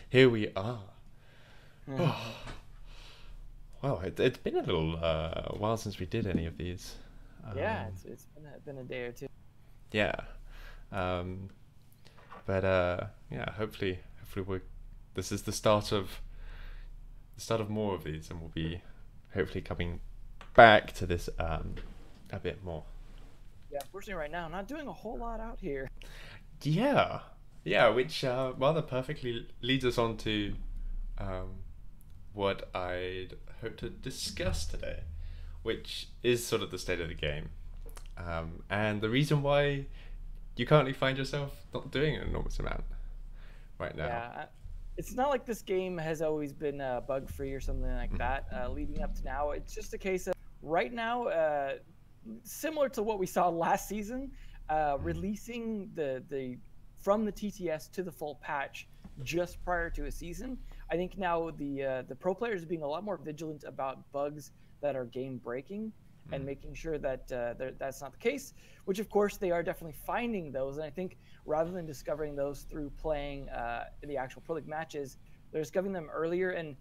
Here we are. Wow, it's been a little while since we did any of these. Yeah, Um, it's been a day or two. yeah, um, but yeah, hopefully this is the start of more of these, and we'll be hopefully coming back to this a bit more. Yeah, unfortunately, right now, not doing a whole lot out here. Yeah, yeah, which rather perfectly leads us on to um, what I'd hope to discuss today, which is sort of the state of the game, and the reason why you currently find yourself not doing an enormous amount right now. Yeah, it's not like this game has always been bug free or something like Mhm. that. Leading up to now, it's just a case of right now, similar to what we saw last season, Mm. releasing the from the TTS to the full patch just prior to a season. I think now the pro players are being a lot more vigilant about bugs that are game breaking and Mm. making sure that that's not the case. Which of course they are definitely finding those, and I think rather than discovering those through playing the actual pro league matches, they're discovering them earlier. And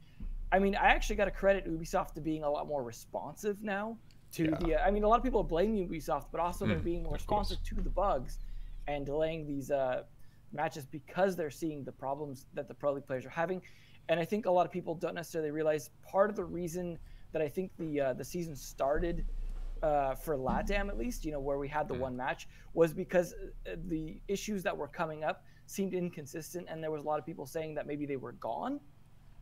I mean, I actually got to credit Ubisoft to being a lot more responsive now to Yeah. the. I mean, a lot of people are blaming Ubisoft, but also they're Mm. being more Of course. responsive to the bugs and delaying these matches because they're seeing the problems that the pro league players are having. And I think a lot of people don't necessarily realize part of the reason that I think the season started for LATAM at least, where we had the Mm. one match, was because the issues that were coming up seemed inconsistent, and there was a lot of people saying that maybe they were gone.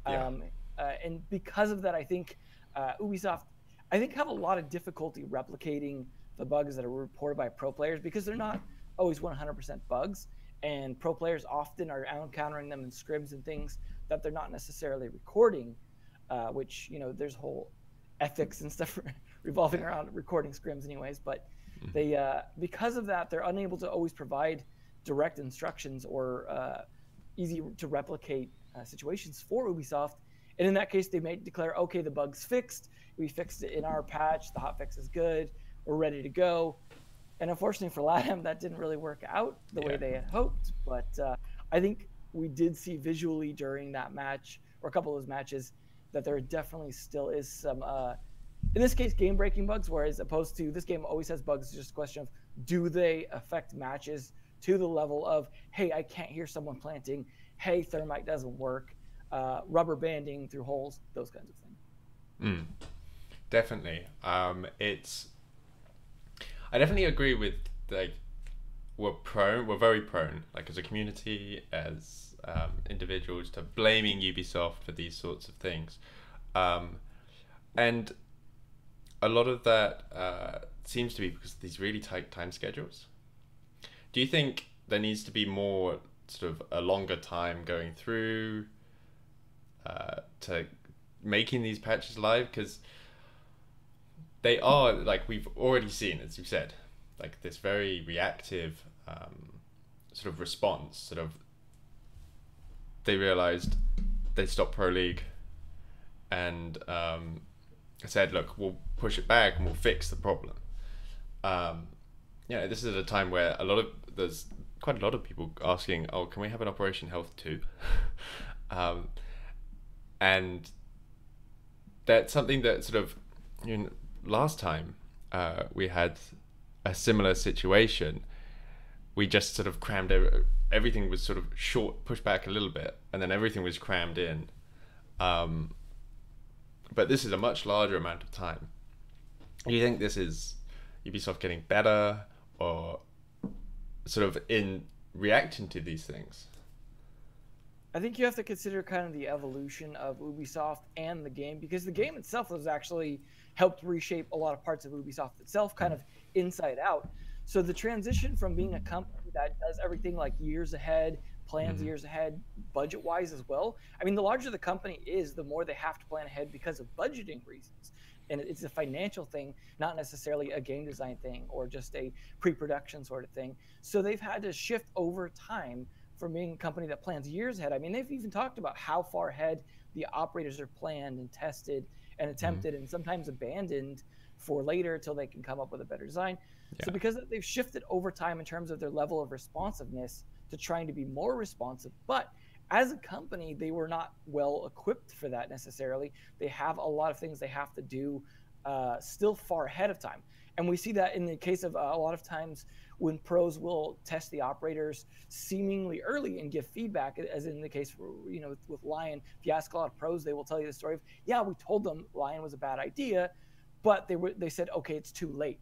Yeah. Um, and because of that, I think Ubisoft, I think, have a lot of difficulty replicating the bugs that are reported by pro players because they're not always 100% bugs, and pro players often are encountering them in scrims and things that they're not necessarily recording, which there's whole ethics and stuff revolving Yeah. around recording scrims anyways. But Mhm. they because of that, they're unable to always provide direct instructions or easy to replicate situations for Ubisoft. And in that case, they may declare, okay, the bug's fixed. We fixed it in our patch. The hotfix is good. We're ready to go. And unfortunately for LATAM, that didn't really work out the way Yeah. they had hoped. But I think we did see visually during that match or a couple of those matches that there definitely still is some, in this case, game breaking bugs. Whereas opposed to this game always has bugs. It's just a question of do they affect matches to the level of, hey, I can't hear someone planting. Hey, thermite doesn't work. Rubber banding through holes, those kinds of things. Mm. Definitely. I definitely agree with, like, we're very prone, like as a community, as individuals, to blaming Ubisoft for these sorts of things, um, and a lot of that seems to be because of these really tight time schedules. Do you think there needs to be more, sort of a longer time going through to making these patches live? Because they are, like we've already seen, as you said, like this very reactive sort of response. Sort of, they realized they stopped Pro League and said, "Look, we'll push it back and we'll fix the problem." Um, yeah, this is at a time where there's quite a lot of people asking, "Oh, can we have an Operation Health too?" um, and that's something that sort of, last time we had a similar situation. We just sort of crammed everything was sort of short, pushed back a little bit, and then everything was crammed in. Um, but this is a much larger amount of time. Do you think this is Ubisoft getting better, or sort of in reacting to these things? I think you have to consider kind of the evolution of Ubisoft and the game because the game itself has actually helped reshape a lot of parts of Ubisoft itself, kind Mm. of inside out. So the transition from being a company that does everything like years ahead, plans Mm. years ahead, budget wise as well. I mean, the larger the company is, the more they have to plan ahead because of budgeting reasons. And it's a financial thing, not necessarily a game design thing or just a pre production sort of thing. So they've had to shift over time from being a company that plans years ahead. I mean, they've even talked about how far ahead the operators are planned and tested and Mm. attempted and sometimes abandoned for later until they can come up with a better design. So Yeah. because they've shifted over time in terms of their level of responsiveness to trying to be more responsive, but as a company, they were not well equipped for that necessarily. They have a lot of things they have to do still far ahead of time. And we see that in the case of a lot of times when pros will test the operators seemingly early and give feedback, as in the case with Lion. If you ask a lot of pros, they will tell you the story of, yeah, we told them Lion was a bad idea, but they said, okay, it's too late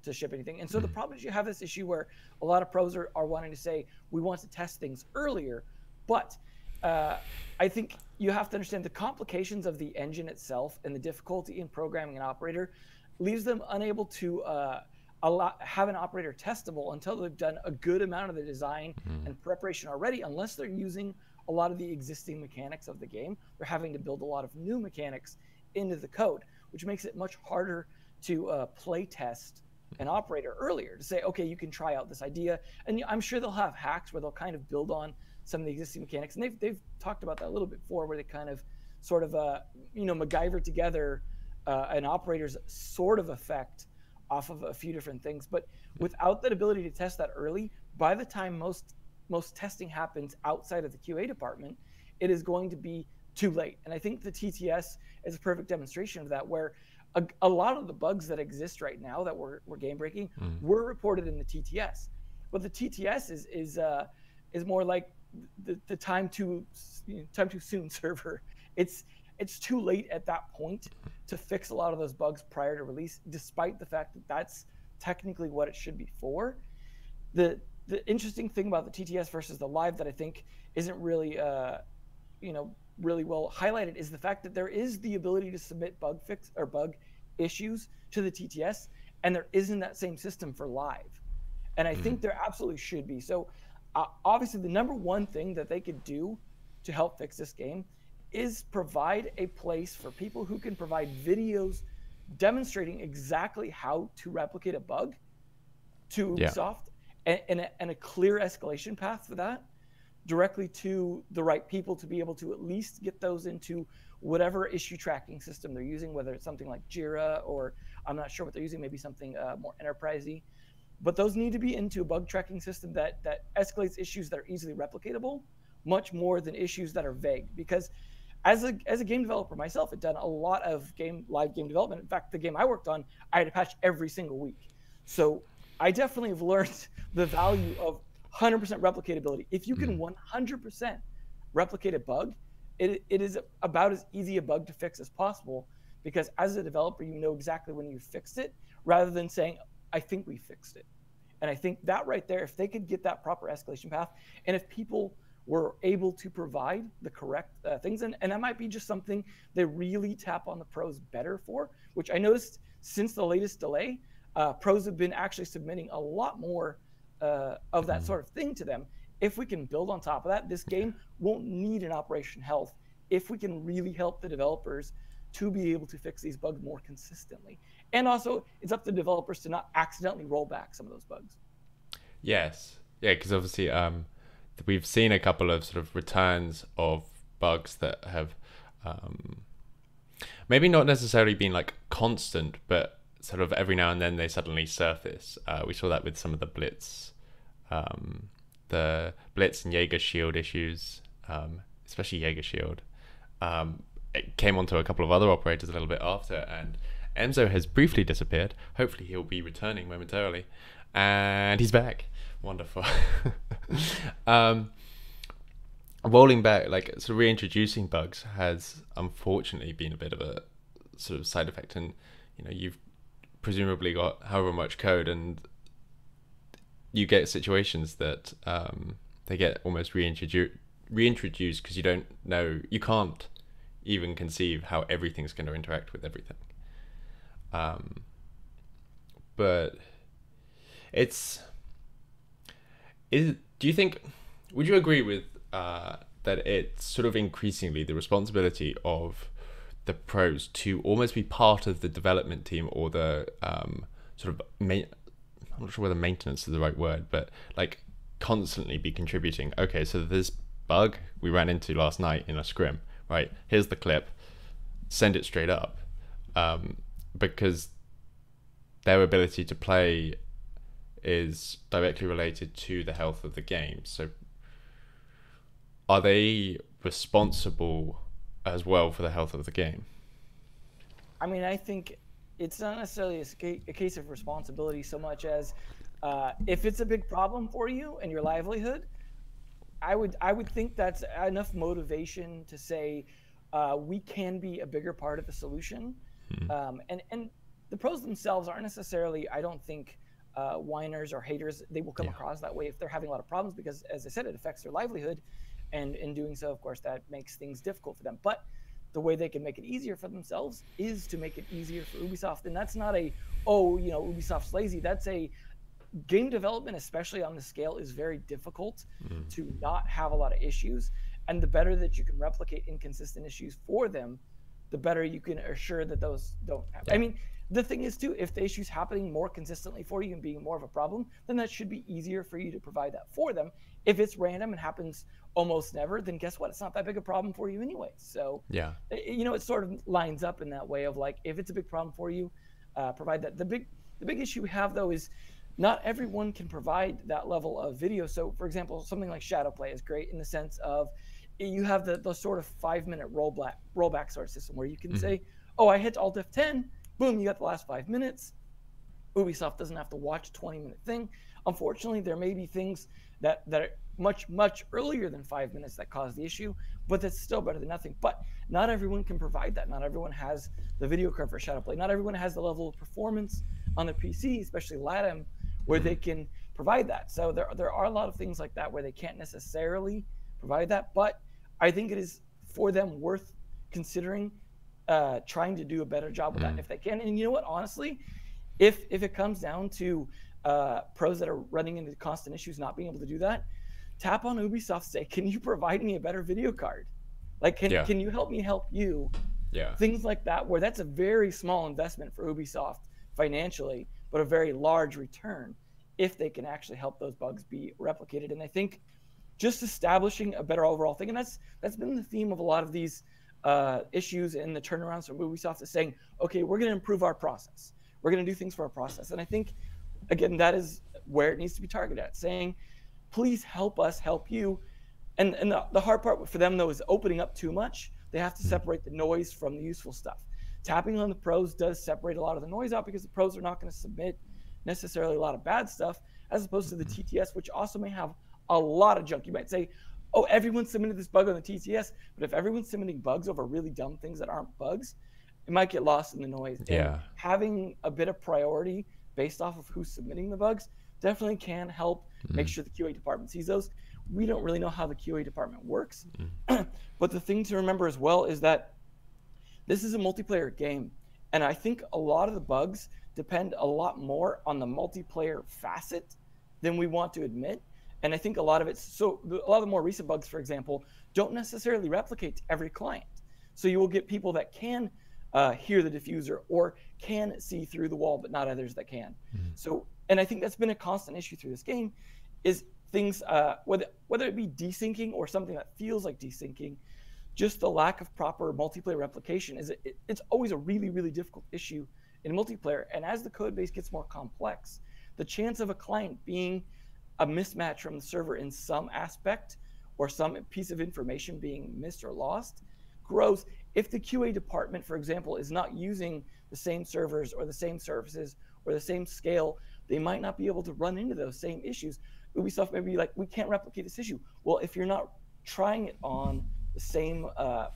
to ship anything. And so the problem is you have this issue where a lot of pros are wanting to say, we want to test things earlier, but I think you have to understand the complications of the engine itself and the difficulty in programming an operator leaves them unable to have an operator testable until they've done a good amount of the design and preparation already. Unless they're using a lot of the existing mechanics of the game, they're having to build a lot of new mechanics into the code, which makes it much harder to play test an operator earlier, to say, okay, you can try out this idea. And I'm sure they'll have hacks where they'll kind of build on some of the existing mechanics. And they've talked about that a little bit before, where they kind of sort of MacGyver together an operator's sort of effect off of a few different things. But without that ability to test that early, by the time most testing happens outside of the QA department, it is going to be too late. And I think the TTS is a perfect demonstration of that, where a lot of the bugs that exist right now that were game breaking were reported in the TTS. But the TTS is more like the time too soon server. It's too late at that point to fix a lot of those bugs prior to release, despite the fact that that's technically what it should be for. The interesting thing about the TTS versus the live that I think isn't really really well highlighted is the fact that there is the ability to submit bug fix or bug issues to the TTS, and there isn't that same system for live. And I think there absolutely should be. So obviously the number one thing that they could do to help fix this game is provide a place for people who can provide videos demonstrating exactly how to replicate a bug to Ubisoft, and a clear escalation path for that directly to the right people to be able to at least get those into whatever issue tracking system they're using, whether it's something like Jira, or I'm not sure what they're using, maybe something more enterprisey. But those need to be into a bug tracking system that escalates issues that are easily replicatable, much more than issues that are vague. Because as a game developer myself, I've done a lot of live game development. In fact, the game I worked on, I had to patch every single week. So I definitely have learned the value of 100% replicatability. If you can 100% replicate a bug, it is about as easy a bug to fix as possible, because as a developer, you know exactly when you fixed it, rather than saying, I think we fixed it. And I think that right there, if they could get that proper escalation path, and if people were able to provide the correct things, and that might be just something they really tap on the pros better for, which I noticed since the latest delay, pros have been actually submitting a lot more of that sort of thing to them. If we can build on top of that, this game won't need an operation health if we can really help the developers to be able to fix these bugs more consistently. And also, it's up to developers to not accidentally roll back some of those bugs. Yes. Yeah, because obviously we've seen a couple of sort of returns of bugs that have maybe not necessarily been like constant, but sort of every now and then they suddenly surface. We saw that with some of the Blitz and Jaeger Shield issues, especially Jaeger Shield. It came onto a couple of other operators a little bit after, and mzo has briefly disappeared. Hopefully he'll be returning momentarily, and he's back. Wonderful. Rolling back, like sort of reintroducing bugs has unfortunately been a bit of a sort of side effect, and you've presumably got however much code, and you get situations that they get almost reintroduced because you can't even conceive how everything's going to interact with everything. But would you agree with that it's sort of increasingly the responsibility of the pros to almost be part of the development team, or the sort of I'm not sure whether maintenance is the right word, but like constantly be contributing. Okay, so this bug we ran into last night in a scrim, right? Here's the clip, send it straight up, because their ability to play is directly related to the health of the game. So are they responsible as well for the health of the game? I mean, I think it's not necessarily a case of responsibility so much as if it's a big problem for you and your livelihood, I would think that's enough motivation to say we can be a bigger part of the solution. And the pros themselves aren't necessarily, I don't think, whiners or haters. They will come across that way if they're having a lot of problems because, as I said, it affects their livelihood, and in doing so, of course, that makes things difficult for them. But the way they can make it easier for themselves is to make it easier for Ubisoft, and that's not a Ubisoft's lazy. That's a game development, especially on the scale, is very difficult to not have a lot of issues. And the better that you can replicate inconsistent issues for them, the better you can assure that those don't happen. I mean, the thing is, too, if the issue's happening more consistently for you and being more of a problem, then that should be easier for you to provide that for them. If it's random and happens almost never, then guess what? It's not that big a problem for you anyway. So, it sort of lines up in that way of like, if it's a big problem for you, provide that. The big issue we have, though, is not everyone can provide that level of video. So, for example, something like Shadowplay is great in the sense of you have the sort of 5-minute rollback sort of system where you can say, oh, I hit Alt F10, boom, you got the last 5 minutes. Ubisoft doesn't have to watch a 20-minute thing. Unfortunately, there may be things that are much, much earlier than 5 minutes that cause the issue, but that's still better than nothing. But not everyone can provide that. Not everyone has the video card for Shadowplay. Not everyone has the level of performance on the PC, especially LATAM, where they can provide that. So there are a lot of things like that where they can't necessarily provide that, but I think it is for them worth considering trying to do a better job with that if they can. And you know what, honestly, if it comes down to pros that are running into constant issues not being able to do that, tap on Ubisoft, say, can you provide me a better video card? Like, can you help me help you? Things like that, where that's a very small investment for Ubisoft financially, but a very large return if they can actually help those bugs be replicated. And I think just establishing a better overall thing, and that's been the theme of a lot of these issues and the turnarounds from Ubisoft, is saying, okay, we're going to improve our process. We're going to do things for our process. And I think, again, that is where it needs to be targeted at, saying, please help us help you. And the hard part for them, though, is opening up too much. They have to separate the noise from the useful stuff. Tapping on the pros does separate a lot of the noise out because the pros are not going to submit necessarily a lot of bad stuff, as opposed to the TTS, which also may have a lot of junk. You might say, oh, everyone submitted this bug on the TTS, but if everyone's submitting bugs over really dumb things that aren't bugs, it might get lost in the noise. And having a bit of priority based off of who's submitting the bugs definitely can help make sure the QA department sees those. We don't really know how the QA department works, but the thing to remember as well is that this is a multiplayer game, and I think a lot of the bugs depend a lot more on the multiplayer facet than we want to admit. And I think a lot of the more recent bugs, for example, don't necessarily replicate to every client. So you will get people that can hear the diffuser or can see through the wall, but not others that can. So, and I think that's been a constant issue through this game, is things, whether it be desyncing or something that feels like desyncing, just the lack of proper multiplayer replication it's always a really, really difficult issue in multiplayer. And as the code base gets more complex, the chance of a client being a mismatch from the server in some aspect or some piece of information being missed or lost grows. If the QA department, for example, is not using the same servers or the same services or the same scale, they might not be able to run into those same issues. Ubisoft may be like, we can't replicate this issue. Well, if you're not trying it on the same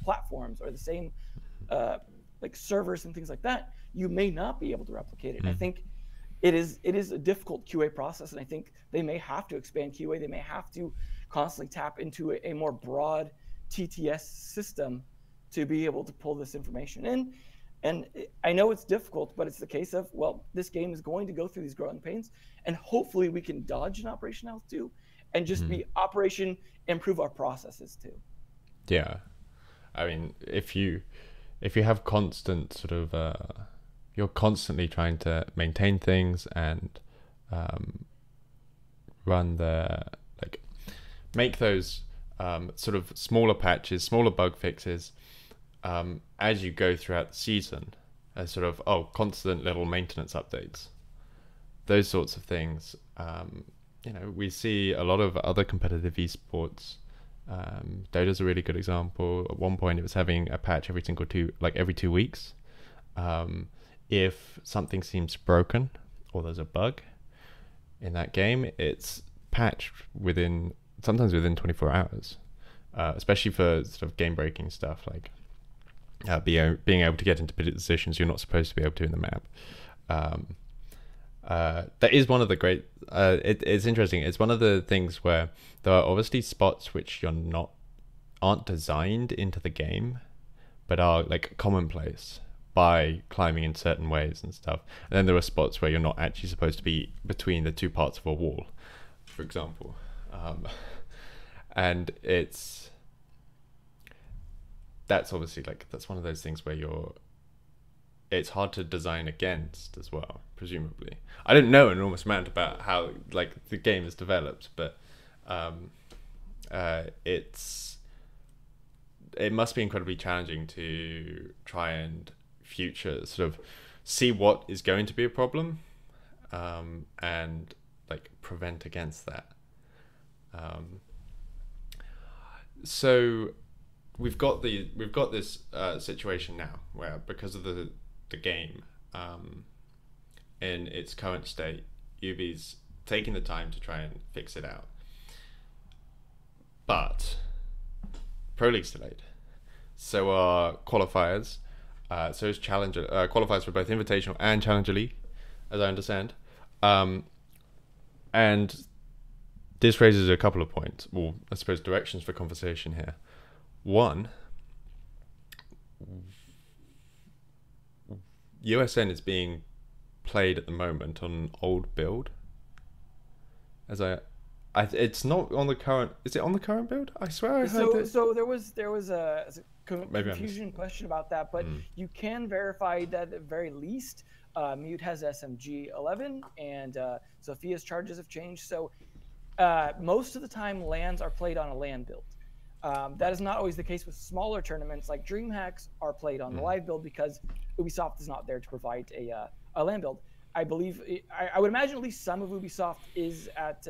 platforms or the same like servers and things like that, you may not be able to replicate it. I think it is a difficult QA process, and I think they may have to expand QA. They may have to constantly tap into a more broad TTS system to be able to pull this information in. And I know it's difficult, but it's the case of, well, this game is going to go through these growing pains, and hopefully we can dodge an operation health too, and just be operation, improve our processes too. Yeah, I mean, if you have constant sort of you're constantly trying to maintain things and make those sort of smaller patches, smaller bug fixes as you go throughout the season, as sort of constant little maintenance updates, those sorts of things. We see a lot of other competitive esports Dota's a really good example. At one point, it was having a patch every 2 weeks. If something seems broken or there's a bug in that game, it's patched sometimes within 24 hours. Especially for sort of game-breaking stuff like being able to get into positions you're not supposed to be able to in the map. That is one of the great. It's interesting. It's one of the things where there are obviously spots which aren't designed into the game, but are like commonplace by climbing in certain ways and stuff. And then there are spots where you're not actually supposed to be between the two parts of a wall, for example. And that's obviously that's one of those things where it's hard to design against as well, presumably. I don't know an enormous amount about how the game is developed, but it must be incredibly challenging to try and sort of see what is going to be a problem, and prevent against that. So we've got this situation now where, because of the game in its current state, Ubi's taking the time to try and fix it out, but Pro League's delayed, so are qualifiers, so is Challenger, qualifiers for both Invitational and Challenger League, as I understand, and this raises a couple of points, or I suppose directions for conversation here. One, USN is being played at the moment on an old build. It's not on the current. Is it on the current build? I swear I heard that. So there was a confusion question about that, but you can verify that at the very least, Mute has SMG 11, and Sophia's charges have changed. So most of the time, LANs are played on a LAN build. That is not always the case with smaller tournaments. Like DreamHacks are played on the live build because Ubisoft is not there to provide a LAN build. I believe, I would imagine at least some of Ubisoft is at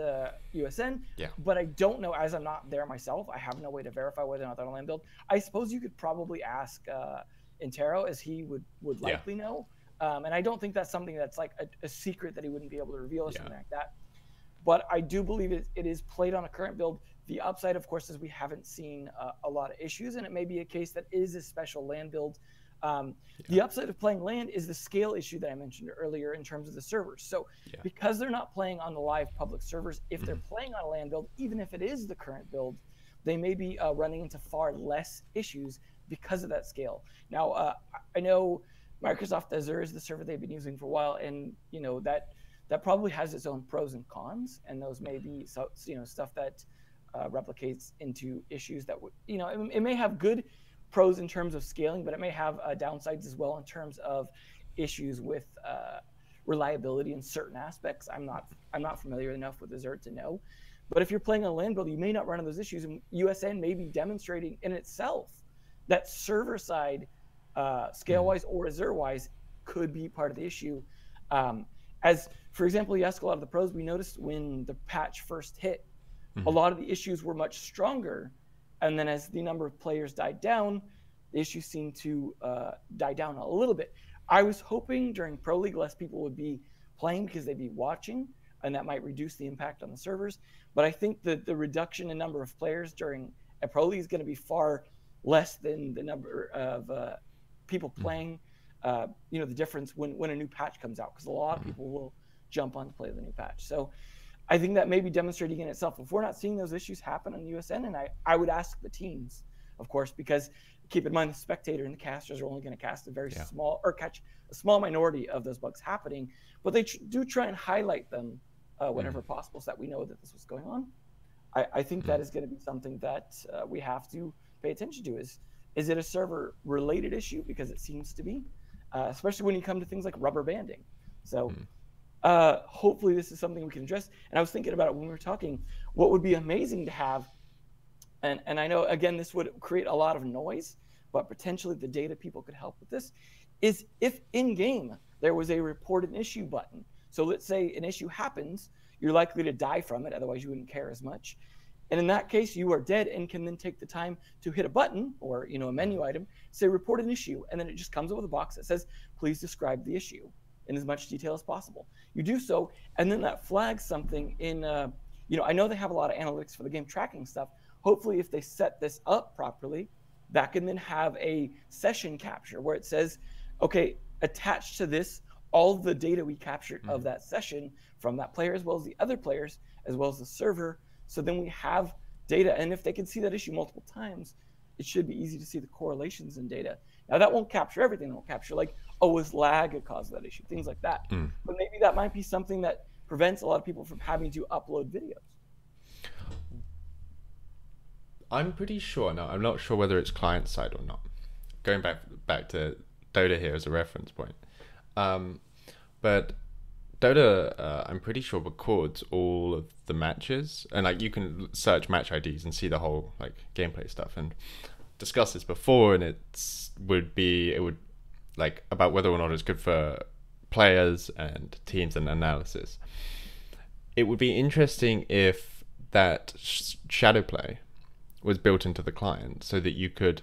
USN, but I don't know, as I'm not there myself. I have no way to verify whether or not they're on a LAN build. I suppose you could probably ask Intero, as he would likely know. And I don't think that's something that's like a secret that he wouldn't be able to reveal or something like that. But I do believe it is played on a current build. The upside, of course, is we haven't seen a lot of issues, and it may be a case that is a special LAN build. The upside of playing LAN is the scale issue that I mentioned earlier in terms of the servers. So because they're not playing on the live public servers, if they're playing on a LAN build, even if it is the current build, they may be running into far less issues because of that scale. Now, I know Microsoft Azure is the server they've been using for a while, and that probably has its own pros and cons, and those may be stuff that replicates into issues that would, it may have good pros in terms of scaling, but it may have downsides as well in terms of issues with reliability in certain aspects. I'm not familiar enough with Azure to know, but if you're playing a LAN build, you may not run into those issues, and USN may be demonstrating in itself that server side, scale wise or Azure wise, could be part of the issue. As for example, you ask a lot of the pros, we noticed when the patch first hit, a lot of the issues were much stronger. And then as the number of players died down, the issues seemed to die down a little bit. I was hoping during Pro League less people would be playing because they'd be watching, and that might reduce the impact on the servers. But I think that the reduction in number of players during a Pro League is going to be far less than the number of people playing. The difference when a new patch comes out, because a lot of people will jump on to play the new patch. So I think that may be demonstrating in itself. If we're not seeing those issues happen on USN, and I would ask the teams, of course, because keep in mind the spectator and the casters are only going to cast a very small, or catch a small minority of those bugs happening, but they do try and highlight them whenever possible so that we know that this was going on. I think that is going to be something that we have to pay attention to. Is it a server related issue? Because it seems to be, especially when you come to things like rubber banding. So hopefully this is something we can address. And I was thinking about it when we were talking, what would be amazing to have, and I know, again, this would create a lot of noise, but potentially the data people could help with this, is if in-game there was a report an issue button. So let's say an issue happens, you're likely to die from it, otherwise you wouldn't care as much. And in that case, you are dead and can then take the time to hit a button or a menu item, say report an issue, and then it just comes up with a box that says, please describe the issue in as much detail as possible. You do so, and then that flags something in, I know they have a lot of analytics for the game tracking stuff. Hopefully, if they set this up properly, that can then have a session capture where it says, okay, attached to this, all the data we captured of that session from that player, as well as the other players, as well as the server. So then we have data, and if they can see that issue multiple times, it should be easy to see the correlations in data. Now, that won't capture everything. It won't capture like, oh, was lag a cause of that issue, things like that. But maybe that might be something that prevents a lot of people from having to upload videos. I'm pretty sure, no, I'm not sure whether it's client side or not. Going back to Dota here as a reference point. But Dota, I'm pretty sure, records all of the matches, and like you can search match IDs and see the whole like gameplay stuff, and discussed this before, and it would like about whether or not it's good for players and teams and analysis. It would be interesting if that shadow play was built into the client so that you could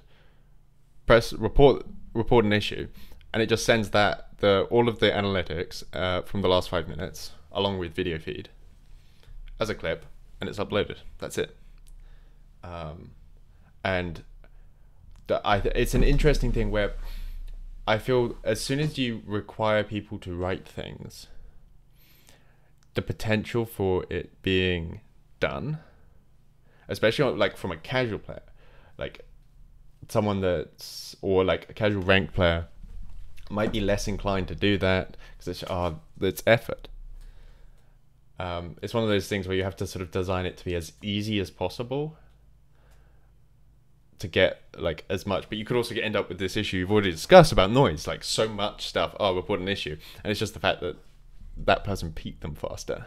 press report an issue, and it just sends all of the analytics from the last 5 minutes along with video feed as a clip, and it's uploaded. That's it. And it's an interesting thing where I feel as soon as you require people to write things, the potential for it being done, especially like from a casual player, like someone or like a casual ranked player, might be less inclined to do that because it's effort. It's one of those things where you have to sort of design it to be as easy as possible to get like as much, but you could also end up with this issue you've already discussed about noise, like so much stuff. Report an issue, and it's just the fact that that person peaked them faster.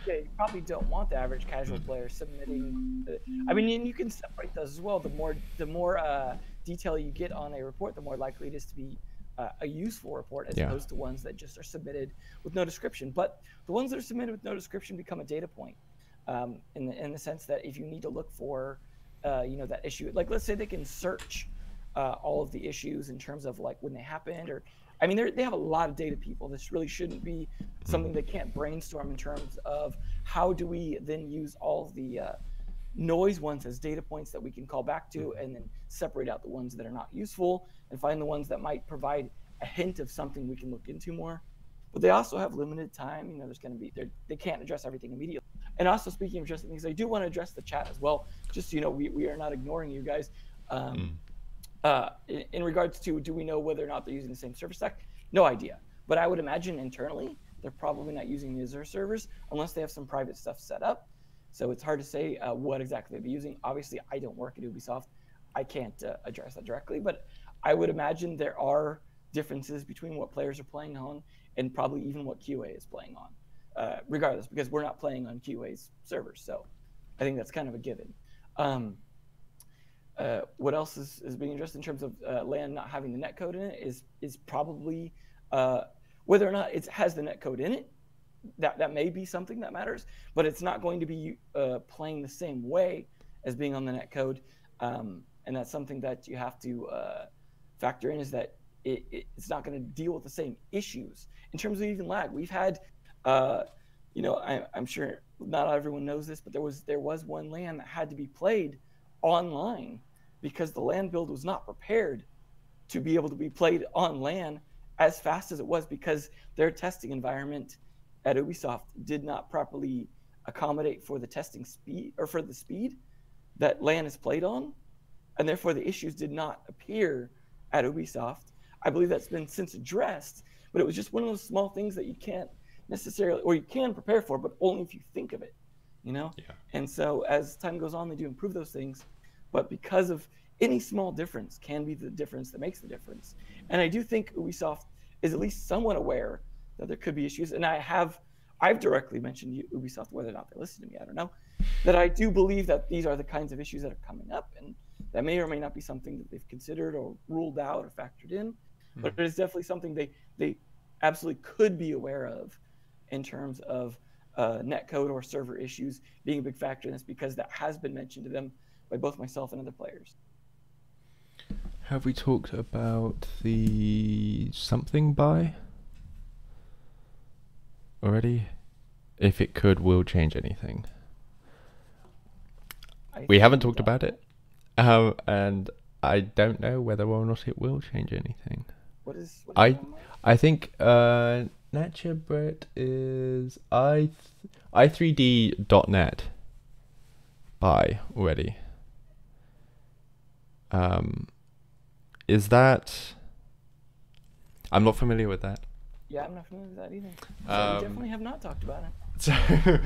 Yeah, you probably don't want the average casual player submitting. I mean, and you can separate those as well. The more detail you get on a report, the more likely it is to be a useful report, as opposed to ones that just are submitted with no description. But the ones that are submitted with no description become a data point, in the sense that if you need to look for, that issue, like let's say they can search all of the issues in terms of like when they happened, or I mean, they have a lot of data people. This really shouldn't be something they can't brainstorm in terms of how do we then use all of the noise ones as data points that we can call back to, and then separate out the ones that are not useful and find the ones that might provide a hint of something we can look into more. But they also have limited time. There's going to be, they can't address everything immediately. And also, speaking of addressing things, I do want to address the chat as well. Just so you know, we are not ignoring you guys. In regards to, do we know whether or not they're using the same server stack? No idea. But I would imagine internally, they're probably not using the Azure servers unless they have some private stuff set up. So it's hard to say what exactly they'd be using. Obviously, I don't work at Ubisoft. I can't address that directly, but I would imagine there are differences between what players are playing on and probably even what QA is playing on, regardless, because we're not playing on QA's servers. So I think that's kind of a given. What else is being addressed in terms of LAN not having the netcode in it is probably whether or not it has the netcode in it. That may be something that matters, but it's not going to be playing the same way as being on the netcode, and that's something that you have to factor in, is that it's not going to deal with the same issues in terms of even lag. We've had, I'm sure not everyone knows this, but there was one LAN that had to be played online because the LAN build was not prepared to be able to be played on LAN as fast as it was, because their testing environment at Ubisoft did not properly accommodate for the testing speed, or for the speed that LAN is played on, and therefore the issues did not appear at Ubisoft. I believe that's been since addressed, but it was just one of those small things that you can't necessarily, or you can prepare for, but only if you think of it, Yeah. And so as time goes on, they do improve those things, but because of any small difference can be the difference that makes the difference. And I do think Ubisoft is at least somewhat aware that there could be issues, and I've directly mentioned Ubisoft, whether or not they listen to me, I don't know, that I do believe that these are the kinds of issues that are coming up, and that may or may not be something that they've considered or ruled out or factored in, but it is definitely something they absolutely could be aware of in terms of netcode or server issues being a big factor in this, because that has been mentioned to them by both myself and other players. Have we talked about the something by already? If it will change anything. We haven't talked about it. And I don't know whether or not it will change anything. What is I think Nature Brett is i3d.net by already. Is that? I'm not familiar with that. Yeah, I'm not familiar with that either. So we definitely have not talked about it. So,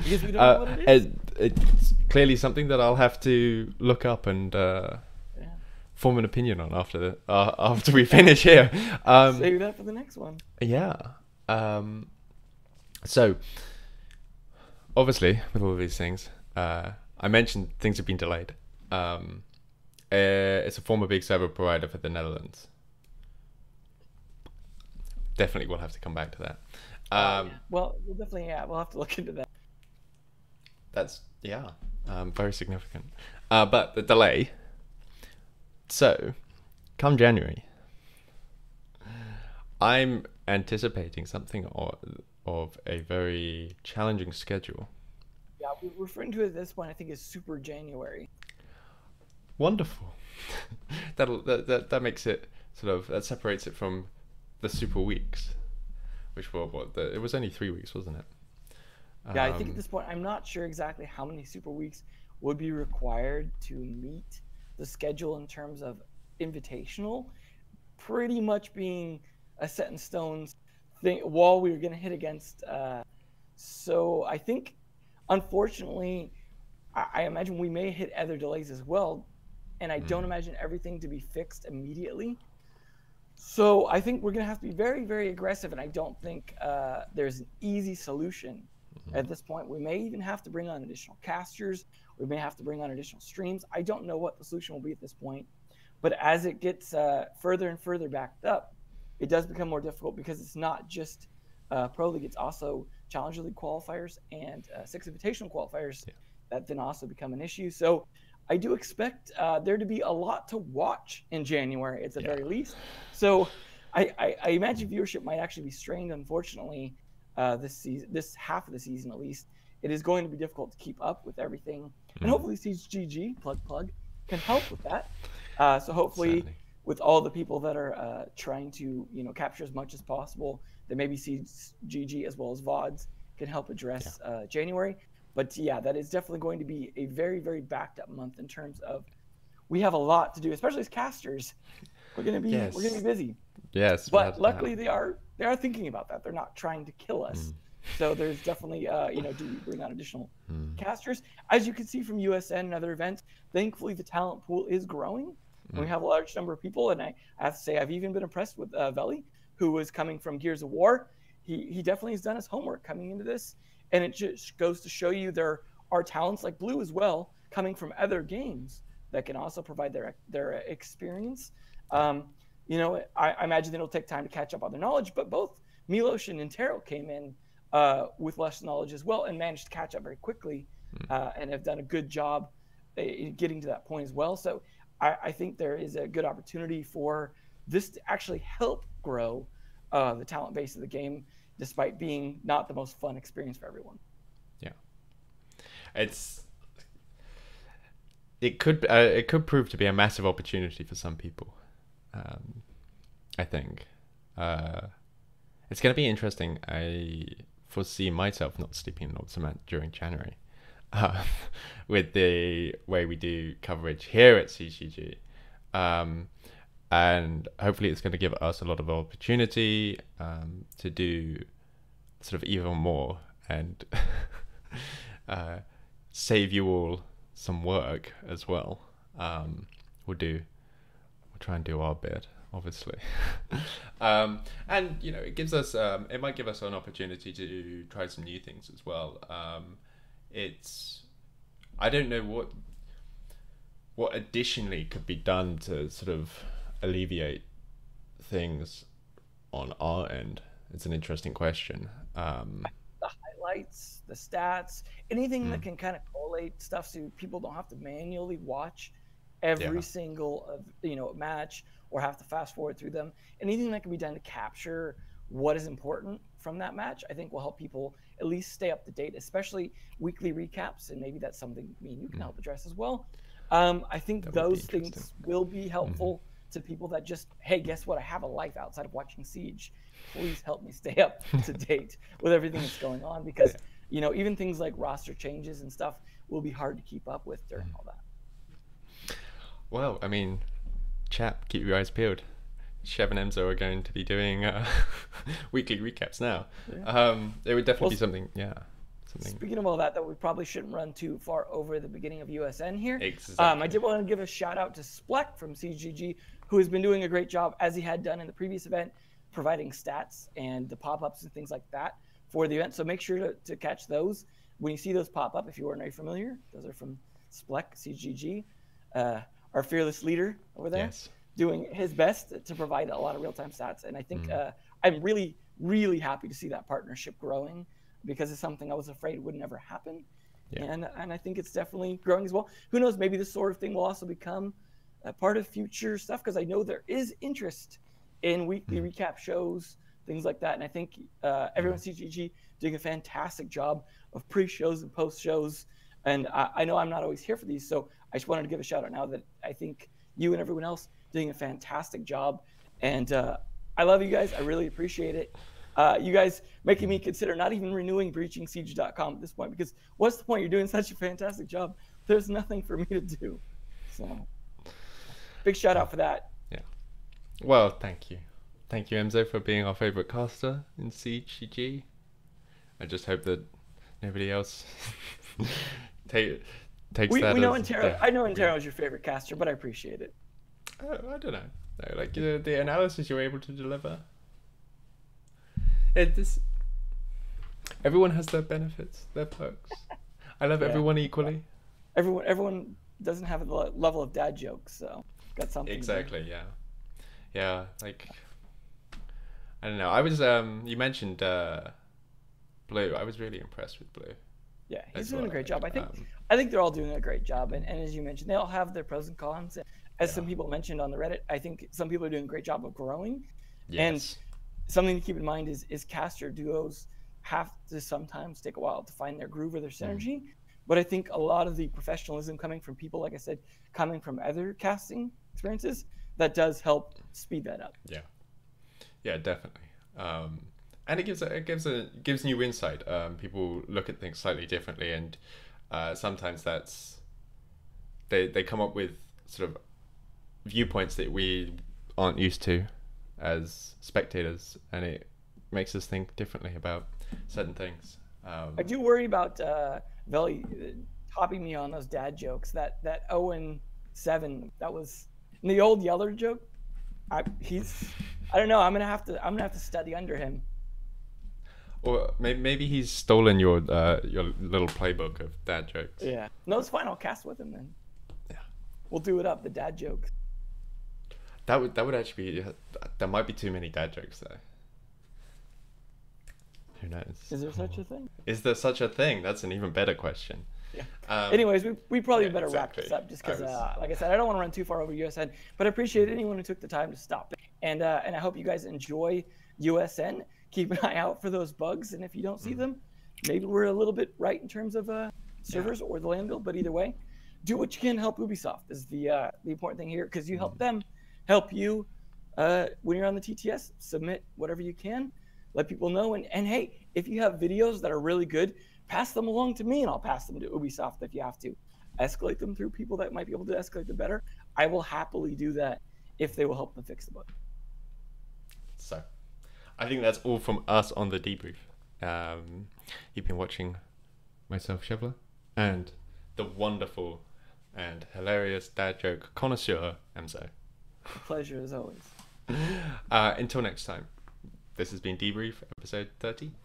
because we don't know what it is. It's clearly something that I'll have to look up and form an opinion on after we finish here. Save that for the next one. Yeah. So, obviously, with all of these things, I mentioned things have been delayed. It's a former big server provider for the Netherlands. Definitely we'll have to come back to that. Well, we'll definitely, we'll have to look into that. That's, very significant. But the delay. So, come January, I'm anticipating something of a very challenging schedule. Yeah, we're referring to it at this point, I think, as Super January. Wonderful. That makes it that separates it from the Super Weeks, which were it was only 3 weeks, wasn't it? Yeah, I think at this point, I'm not sure exactly how many Super Weeks would be required to meet the schedule in terms of invitational, pretty much being a set in stone wall we were going to hit against. So I think, unfortunately, I imagine we may hit other delays as well, and I don't imagine everything to be fixed immediately. So I think we're going to have to be very, very aggressive, and I don't think there's an easy solution at this point. We may even have to bring on additional casters. We may have to bring on additional streams. I don't know what the solution will be at this point. But as it gets further and further backed up, it does become more difficult, because it's not just Pro League. It's also Challenger League qualifiers and 6 Invitational qualifiers that then also become an issue. So I do expect there to be a lot to watch in January at the very least. So I imagine viewership might actually be strained, unfortunately, this half of the season at least. It is going to be difficult to keep up with everything. And hopefully SiegeGG, plug, can help with that. So hopefully with all the people that are trying to capture as much as possible, that maybe SiegeGG as well as VODs can help address January. But yeah, that is definitely going to be a very, very backed up month in terms of we have a lot to do, especially as casters. We're gonna be busy. Yes, but luckily they are thinking about that. They're not trying to kill us. So there's definitely do we bring on additional casters? As you can see from USN and other events, thankfully the talent pool is growing. And we have a large number of people, and I have to say I've even been impressed with Veli, who was coming from Gears of War. He definitely has done his homework coming into this, and it just goes to show you there are talents like Blue as well coming from other games that can also provide their experience. I imagine it'll take time to catch up on their knowledge, but both Milos and Intero came in with less knowledge as well and managed to catch up very quickly and have done a good job in getting to that point as well. So I think there is a good opportunity for this to actually help grow the talent base of the game, despite being not the most fun experience for everyone. Yeah, it could prove to be a massive opportunity for some people. I think it's going to be interesting. I foresee myself not sleeping not so much during January. With the way we do coverage here at SiegeGG. And hopefully it's going to give us a lot of opportunity to do sort of even more and save you all some work as well. We'll try and do our bit, obviously. And it gives us it might give us an opportunity to try some new things as well. I don't know what additionally could be done to sort of alleviate things on our end. It's an interesting question. The highlights, the stats, anything that can kind of collate stuff so people don't have to manually watch every single match or have to fast forward through them. Anything that can be done to capture what is important from that match, I think will help people at least stay up to date, especially weekly recaps. And maybe that's something me and you can help address as well. I think those things will be helpful to people that just, hey, guess what? I have a life outside of watching Siege. Please help me stay up to date with everything that's going on, because even things like roster changes and stuff will be hard to keep up with during all that. Well, I mean, chat, keep your eyes peeled. Shev and Mzo are going to be doing weekly recaps now. It would definitely be something. Speaking of all that, though, we probably shouldn't run too far over the beginning of USN here. Exactly. I did want to give a shout out to Spleck from SiegeGG, who has been doing a great job, as he had done in the previous event, providing stats and the pop-ups and things like that for the event. So make sure to catch those. When you see those pop up, if you weren't already familiar, those are from Spleck, SiegeGG, our fearless leader over there. Yes. Doing his best to provide a lot of real-time stats. And I think I'm really, really happy to see that partnership growing, because it's something I was afraid would never happen. Yeah. And I think it's definitely growing as well. Who knows, maybe this sort of thing will also become a part of future stuff, because I know there is interest in weekly recap shows, things like that. And I think everyone at CGG doing a fantastic job of pre-shows and post-shows. And I know I'm not always here for these, so I just wanted to give a shout out now that I think you and everyone else doing a fantastic job. And I love you guys. I really appreciate it. You guys making me consider not even renewing breachingsiege.com at this point, because what's the point? You're doing such a fantastic job. There's nothing for me to do. So big shout out for that. Yeah. Well, thank you. Thank you, Mzo, for being our favorite caster in SiegeGG. I just hope that nobody else takes that. We know Intero. I know Intero is your favorite caster, but I appreciate it. I don't know. No, like the analysis you're able to deliver. Everyone has their benefits, their perks. I love everyone equally. Everyone doesn't have the level of dad jokes, so got something. Exactly. Yeah. Like, I don't know. I was you mentioned Blue. I was really impressed with Blue. Yeah, he's doing a great job. I think they're all doing a great job, and as you mentioned, they all have their pros and cons. As some people mentioned on the Reddit, I think some people are doing a great job of growing. Yes. And something to keep in mind is caster duos have to sometimes take a while to find their groove or their synergy. But I think a lot of the professionalism coming from people, like I said, coming from other casting experiences, that does help speed that up. Yeah, definitely. And it gives new insight. People look at things slightly differently, and sometimes they come up with sort of viewpoints that we aren't used to as spectators, and it makes us think differently about certain things. I do worry about Veli topping me on those dad jokes. That 0-7, that was the old Yeller joke. I don't know. I'm gonna have to study under him. Or maybe he's stolen your little playbook of dad jokes. Yeah. No, it's fine. I'll cast with him then. Yeah. We'll do it up. The dad jokes. That would actually be. There might be too many dad jokes though. Who knows? Is there such a thing? Is there such a thing? That's an even better question. Yeah. Anyways, we probably better wrap this up, just because, like I said, I don't want to run too far over USN, but I appreciate anyone who took the time to stop. And I hope you guys enjoy USN. Keep an eye out for those bugs, and if you don't see them, maybe we're a little bit right in terms of servers or the land build. But either way, do what you can to help Ubisoft is the important thing here, because you help them help you when you're on the TTS. Submit whatever you can, let people know, and hey, if you have videos that are really good, pass them along to me, and I'll pass them to Ubisoft if you have to. Escalate them through people that might be able to escalate them better. I will happily do that if they will help them fix the bug. So, I think that's all from us on the debrief. You've been watching myself, Shevla, and the wonderful and hilarious dad joke connoisseur, Mzo. Pleasure as always. Until next time, this has been Debrief, episode 30.